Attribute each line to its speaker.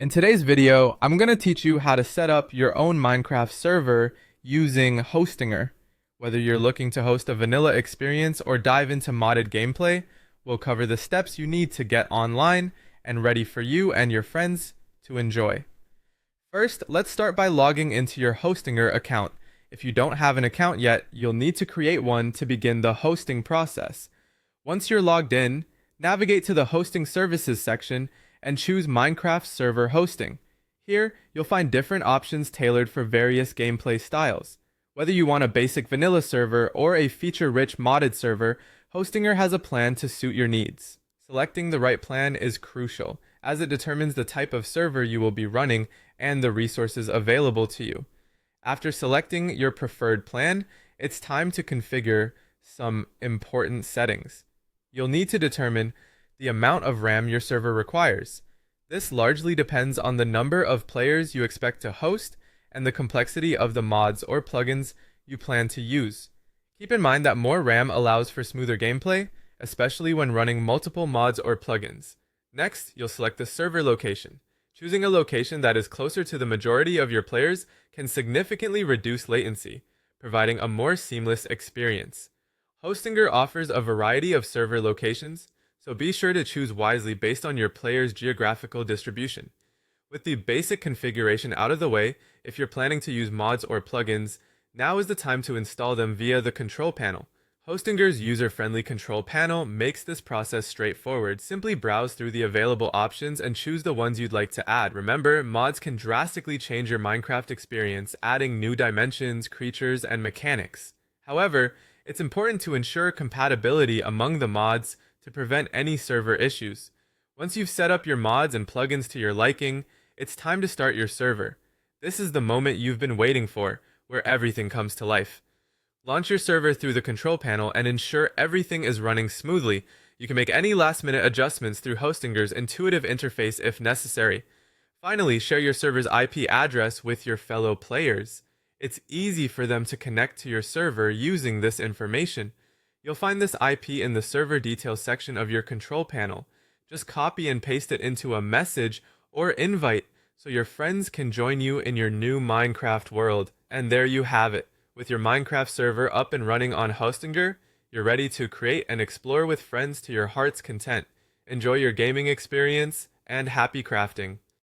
Speaker 1: In today's video, I'm going to teach you how to set up your own Minecraft server using Hostinger. Whether you're looking to host a vanilla experience or dive into modded gameplay, we'll cover the steps you need to get online and ready for you and your friends to enjoy. First, let's start by logging into your Hostinger account. If you don't have an account yet, you'll need to create one to begin the hosting process. Once you're logged in, navigate to the Hosting Services section and choose Minecraft Server Hosting. Here, you'll find different options tailored for various gameplay styles. Whether you want a basic vanilla server or a feature-rich modded server, Hostinger has a plan to suit your needs. Selecting the right plan is crucial, as it determines the type of server you will be running and the resources available to you. After selecting your preferred plan, it's time to configure some important settings. You'll need to determine the amount of RAM your server requires. This largely depends on the number of players you expect to host and the complexity of the mods or plugins you plan to use. Keep in mind that more RAM allows for smoother gameplay, especially when running multiple mods or plugins. Next, you'll select the server location. Choosing a location that is closer to the majority of your players can significantly reduce latency, providing a more seamless experience. Hostinger offers a variety of server locations, so be sure to choose wisely based on your player's geographical distribution. With the basic configuration out of the way, if you're planning to use mods or plugins, now is the time to install them via the control panel. Hostinger's user-friendly control panel makes this process straightforward. Simply browse through the available options and choose the ones you'd like to add. Remember, mods can drastically change your Minecraft experience, adding new dimensions, creatures, and mechanics. However, it's important to ensure compatibility among the mods to prevent any server issues. Once you've set up your mods and plugins to your liking, it's time to start your server. This is the moment you've been waiting for, where everything comes to life. Launch your server through the control panel and ensure everything is running smoothly. You can make any last-minute adjustments through Hostinger's intuitive interface if necessary. Finally, share your server's IP address with your fellow players. It's easy for them to connect to your server using this information. You'll find this IP in the server details section of your control panel. Just copy and paste it into a message or invite so your friends can join you in your new Minecraft world. And there you have it. With your Minecraft server up and running on Hostinger, you're ready to create and explore with friends to your heart's content. Enjoy your gaming experience and happy crafting.